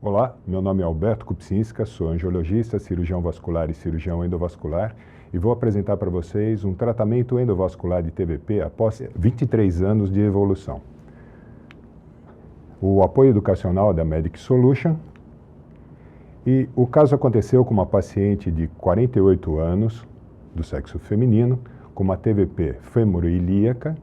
Olá, meu nome é Alberto Kupczynska, sou angiologista, cirurgião vascular e cirurgião endovascular e vou apresentar para vocês um tratamento endovascular de TVP após 23 anos de evolução. O apoio educacional da Medic Solution e o caso aconteceu com uma paciente de 48 anos, do sexo feminino, com uma TVP femoroilíaca,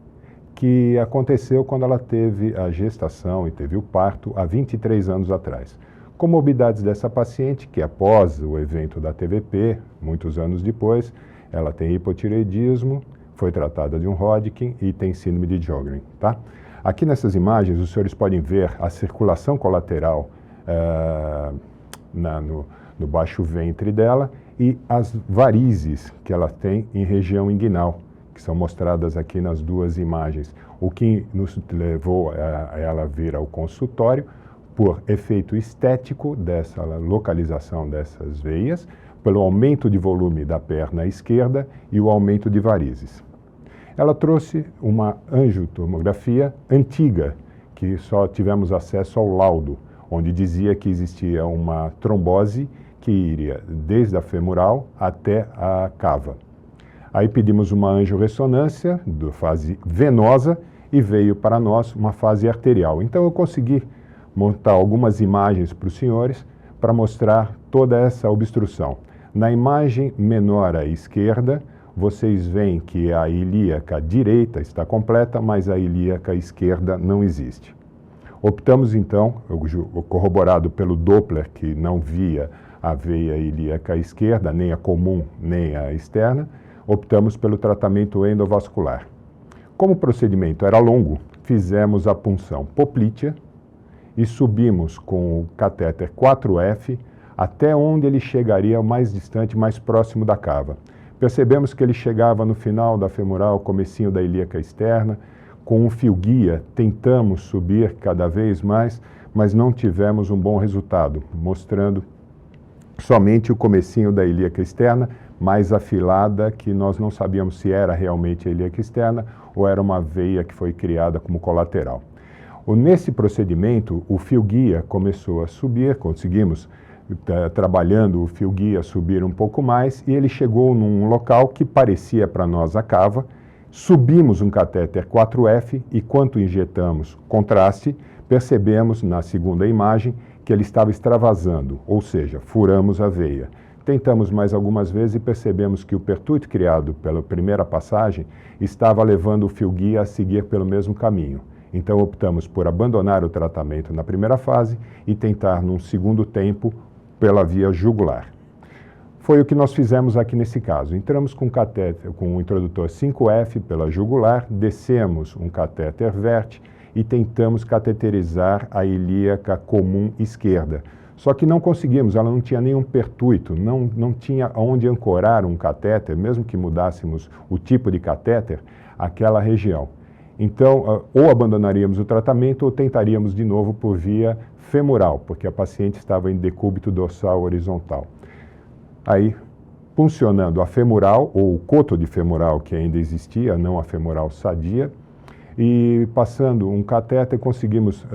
que aconteceu quando ela teve a gestação e teve o parto há 23 anos atrás. Comorbidades dessa paciente, que após o evento da TVP, muitos anos depois, ela tem hipotireoidismo, foi tratada de um Hodgkin e tem síndrome de Sjögren, tá? Aqui nessas imagens, os senhores podem ver a circulação colateral no baixo ventre dela e as varizes que ela tem em região inguinal, que são mostradas aqui nas duas imagens, o que nos levou a ela vir ao consultório por efeito estético dessa localização dessas veias, pelo aumento de volume da perna esquerda e o aumento de varizes. Ela trouxe uma angiotomografia antiga, que só tivemos acesso ao laudo, onde dizia que existia uma trombose que iria desde a femoral até a cava. Aí pedimos uma angiorressonância da fase venosa e veio para nós uma fase arterial. Então eu consegui montar algumas imagens para os senhores para mostrar toda essa obstrução. Na imagem menor à esquerda, vocês veem que a ilíaca direita está completa, mas a ilíaca esquerda não existe. Optamos então, corroborado pelo Doppler, que não via a veia ilíaca esquerda, nem a comum, nem a externa, optamos pelo tratamento endovascular. Como o procedimento era longo, fizemos a punção poplítea e subimos com o catéter 4F até onde ele chegaria mais distante, mais próximo da cava. Percebemos que ele chegava no final da femoral, comecinho da ilíaca externa. Com um fio guia, tentamos subir cada vez mais, mas não tivemos um bom resultado, mostrando somente o comecinho da ilíaca externa, mais afilada, que nós não sabíamos se era realmente a ilíaca externa ou era uma veia que foi criada como colateral. Nesse procedimento, o fio guia começou a subir, conseguimos, trabalhando o fio guia, subir um pouco mais, e ele chegou num local que parecia para nós a cava. Subimos um catéter 4F e, quando injetamos contraste, percebemos na segunda imagem que ele estava extravasando, ou seja, furamos a veia. Tentamos mais algumas vezes e percebemos que o pertuito criado pela primeira passagem estava levando o fio guia a seguir pelo mesmo caminho. Então optamos por abandonar o tratamento na primeira fase e tentar num segundo tempo pela via jugular. Foi o que nós fizemos aqui nesse caso. Entramos com um introdutor 5F pela jugular, descemos um catéter VERT e tentamos cateterizar a ilíaca comum esquerda. Só que não conseguimos, ela não tinha nenhum pertuito, não tinha onde ancorar um catéter, mesmo que mudássemos o tipo de catéter, aquela região. Então, ou abandonaríamos o tratamento ou tentaríamos de novo por via femoral, porque a paciente estava em decúbito dorsal horizontal. Aí, puncionando a femoral, ou o coto de femoral que ainda existia, não a femoral sadia, e passando um catéter, conseguimos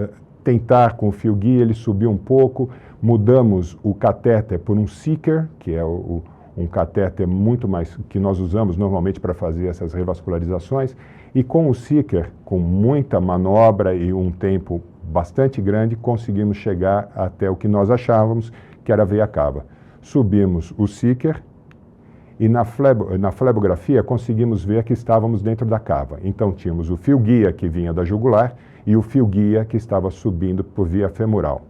tentar com o fio guia, ele subiu um pouco, mudamos o catéter por um Seeker, que é um catéter muito mais que nós usamos normalmente para fazer essas revascularizações, e com o Seeker, com muita manobra e um tempo bastante grande, conseguimos chegar até o que nós achávamos que era a veia cava. Subimos o Seeker e na flebografia conseguimos ver que estávamos dentro da cava. Então tínhamos o fio guia que vinha da jugular e o fio guia que estava subindo por via femoral.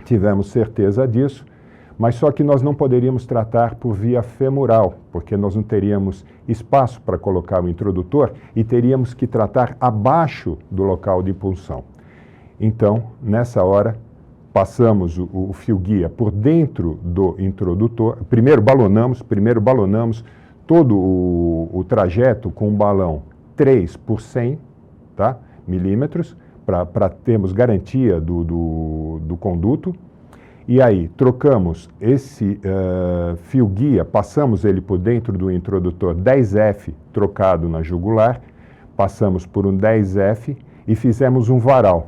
Tivemos certeza disso, mas só que nós não poderíamos tratar por via femoral, porque nós não teríamos espaço para colocar o introdutor e teríamos que tratar abaixo do local de punção. Então, nessa hora, passamos o fio guia por dentro do introdutor, primeiro balonamos todo o trajeto com um balão 3 por 100 milímetros, para termos garantia do conduto. E aí, trocamos esse fio guia, passamos ele por dentro do introdutor 10F trocado na jugular, passamos por um 10F e fizemos um varal.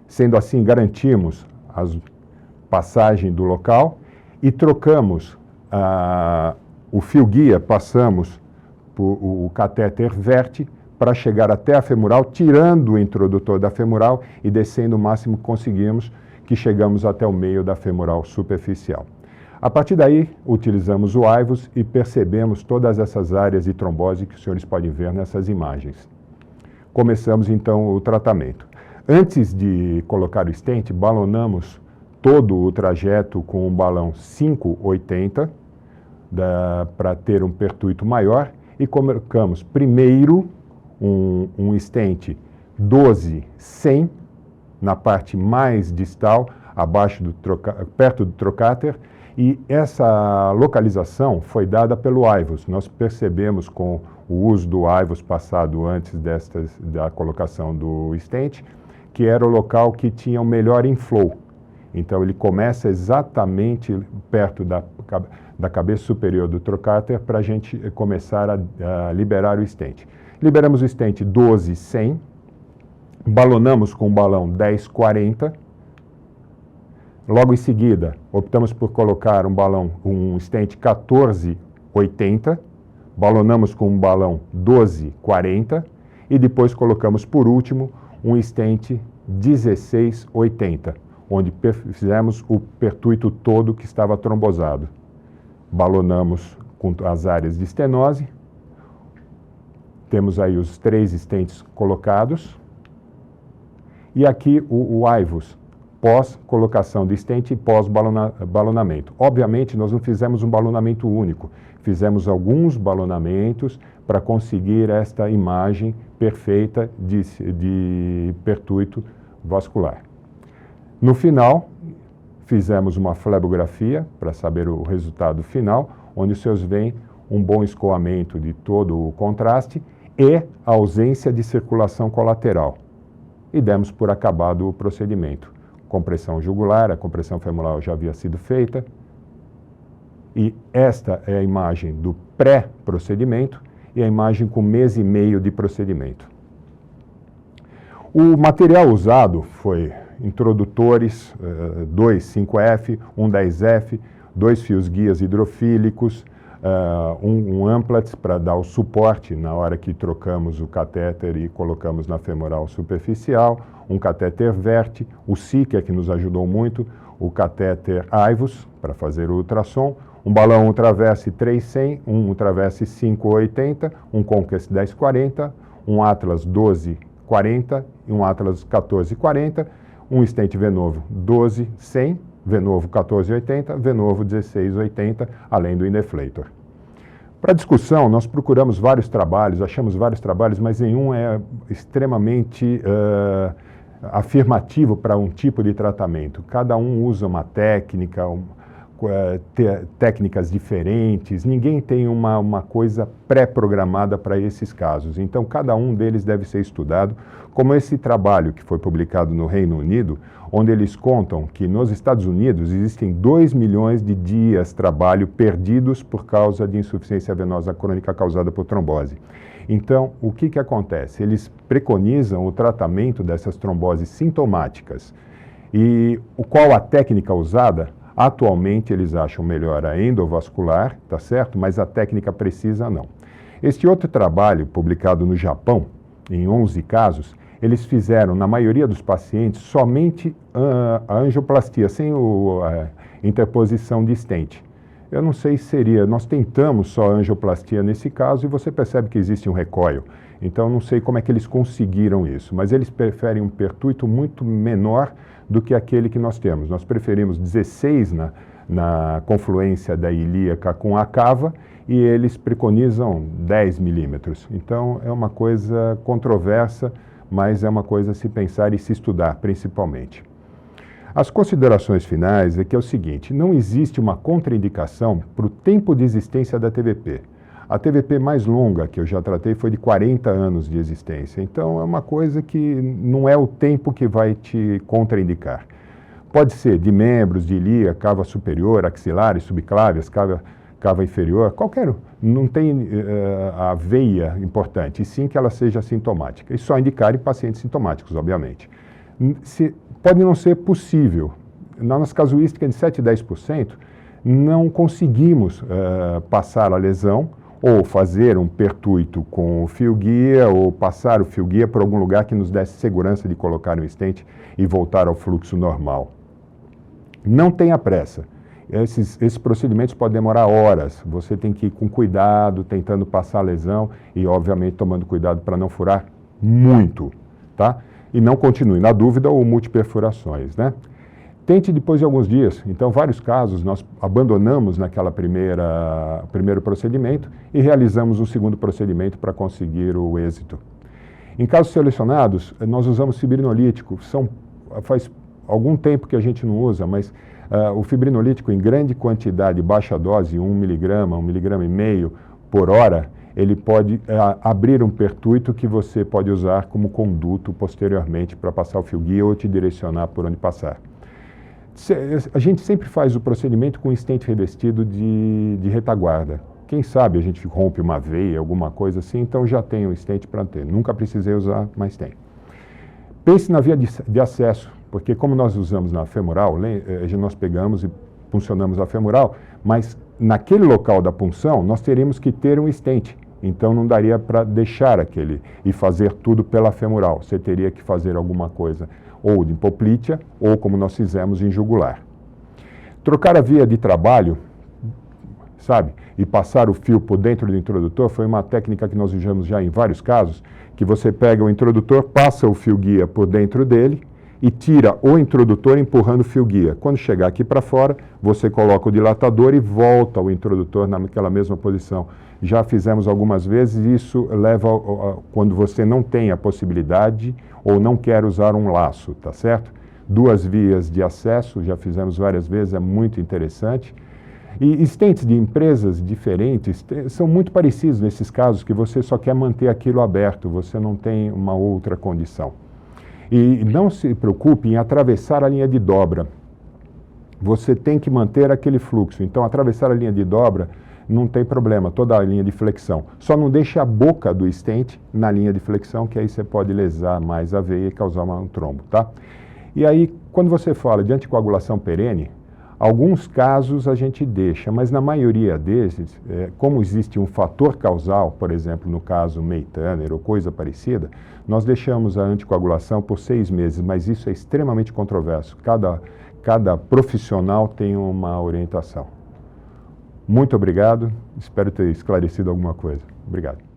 Sendo assim, garantimos passagem do local e trocamos o fio guia, passamos o catéter verte para chegar até a femoral, tirando o introdutor da femoral e descendo o máximo que conseguimos, que chegamos até o meio da femoral superficial. A partir daí, utilizamos o AIVUS e percebemos todas essas áreas de trombose que os senhores podem ver nessas imagens. Começamos então o tratamento. Antes de colocar o stent, balonamos todo o trajeto com um balão 580 para ter um pertuito maior e colocamos primeiro um stent 12-100 na parte mais distal, perto do trocáter, e essa localização foi dada pelo AIVUS. Nós percebemos com o uso do AIVUS passado antes da colocação do stent, que era o local que tinha o melhor inflow. Então ele começa exatamente perto da cabeça superior do trocáter para a gente começar a liberar o stent. Liberamos o stent 12-100, balonamos com o balão 10-40. Logo em seguida, optamos por colocar um stent 14-80, balonamos com um balão 12-40 e depois colocamos por último um stent 16-80, onde fizemos o pertuito todo que estava trombosado. Balonamos com as áreas de estenose, temos aí os 3 stents colocados, e aqui o AIVUS, pós-colocação de stent e pós-balonamento. Obviamente, nós não fizemos um balonamento único, fizemos alguns balonamentos para conseguir esta imagem perfeita de pertuito vascular. No final, fizemos uma flebografia para saber o resultado final, onde os senhores veem um bom escoamento de todo o contraste e a ausência de circulação colateral. E demos por acabado o procedimento. Compressão jugular, a compressão femoral já havia sido feita. E esta é a imagem do pré-procedimento e a imagem com 1,5 mês de procedimento. O material usado foi introdutores 2 5F, um 10F, 2 fios guias hidrofílicos, um amplatz para dar o suporte na hora que trocamos o catéter e colocamos na femoral superficial, um catéter verte, o SICA que nos ajudou muito, o catéter AIVUS para fazer o ultrassom, um balão ultraverse 300, um ultraverse 580, um Conquest 1040, um Atlas 1240 e um Atlas 1440, um stent Venovo 12-100, Venovo 1480, Venovo 1680, além do indeflator. Para discussão, nós procuramos vários trabalhos, achamos vários trabalhos, mas nenhum é extremamente afirmativo para um tipo de tratamento. Cada um usa uma técnica, técnicas diferentes, ninguém tem uma coisa pré-programada para esses casos. Então, cada um deles deve ser estudado, como esse trabalho que foi publicado no Reino Unido, onde eles contam que nos Estados Unidos existem 2 milhões de dias de trabalho perdidos por causa de insuficiência venosa crônica causada por trombose. Então, o que acontece? Eles preconizam o tratamento dessas tromboses sintomáticas e qual a técnica usada? Atualmente, eles acham melhor a endovascular, tá certo? Mas a técnica precisa não. Este outro trabalho, publicado no Japão, em 11 casos, eles fizeram, na maioria dos pacientes, somente a angioplastia, sem a interposição de stent. Eu não sei se seria, nós tentamos só a angioplastia nesse caso e você percebe que existe um recoil. Então, não sei como é que eles conseguiram isso, mas eles preferem um pertuito muito menor do que aquele que nós temos. Nós preferimos 16 na confluência da ilíaca com a cava e eles preconizam 10 milímetros. Então, é uma coisa controversa, mas é uma coisa a se pensar e se estudar, principalmente. As considerações finais é que é o seguinte, não existe uma contraindicação para o tempo de existência da TVP. A TVP mais longa que eu já tratei foi de 40 anos de existência, então é uma coisa que não é o tempo que vai te contraindicar. Pode ser de membros, de ilíaca, cava superior, axilares, subclávias, cava inferior, qualquer um. Não tem a veia importante, e sim que ela seja sintomática. E só indicar em pacientes sintomáticos, obviamente. Pode não ser possível na nossa casuística de 7 a 10%, não conseguimos passar a lesão ou fazer um pertuito com o fio-guia ou passar o fio-guia por algum lugar que nos desse segurança de colocar no stent e voltar ao fluxo normal. Não tenha pressa. Esses procedimentos podem demorar horas. Você tem que ir com cuidado, tentando passar a lesão e, obviamente, tomando cuidado para não furar muito, tá? E não continue na dúvida ou multiperfurações, né? Tente depois de alguns dias. Então, vários casos, nós abandonamos naquela primeiro procedimento e realizamos um segundo procedimento para conseguir o êxito. Em casos selecionados, nós usamos fibrinolítico. Faz algum tempo que a gente não usa, mas o fibrinolítico em grande quantidade, baixa dose, 1 miligrama, 1,5 miligrama por hora, ele pode abrir um pertuito que você pode usar como conduto posteriormente para passar o fio-guia ou te direcionar por onde passar. A gente sempre faz o procedimento com stent revestido de retaguarda. Quem sabe a gente rompe uma veia, alguma coisa assim, então já tem um stent para ter. Nunca precisei usar, mas tem. Pense na via de acesso, porque como nós usamos na femoral, nós pegamos e puncionamos a femoral, mas naquele local da punção nós teríamos que ter um stent. Então não daria para deixar aquele e fazer tudo pela femoral. Você teria que fazer alguma coisa ou de poplítea, ou como nós fizemos em jugular. Trocar a via de trabalho, sabe, e passar o fio por dentro do introdutor foi uma técnica que nós usamos já em vários casos, que você pega o introdutor, passa o fio-guia por dentro dele e tira o introdutor empurrando o fio-guia. Quando chegar aqui para fora, você coloca o dilatador e volta o introdutor naquela mesma posição. Já fizemos algumas vezes e isso leva quando você não tem a possibilidade ou não quer usar um laço, tá certo? 2 vias de acesso, já fizemos várias vezes, é muito interessante. E stents de empresas diferentes são muito parecidos nesses casos, que você só quer manter aquilo aberto, você não tem uma outra condição. E não se preocupe em atravessar a linha de dobra. Você tem que manter aquele fluxo. Então, atravessar a linha de dobra não tem problema, toda a linha de flexão. Só não deixe a boca do stent na linha de flexão, que aí você pode lesar mais a veia e causar um trombo, tá? E aí, quando você fala de anticoagulação perene, alguns casos a gente deixa, mas na maioria desses, como existe um fator causal, por exemplo, no caso May-Tanner ou coisa parecida, nós deixamos a anticoagulação por 6 meses, mas isso é extremamente controverso. Cada profissional tem uma orientação. Muito obrigado, espero ter esclarecido alguma coisa. Obrigado.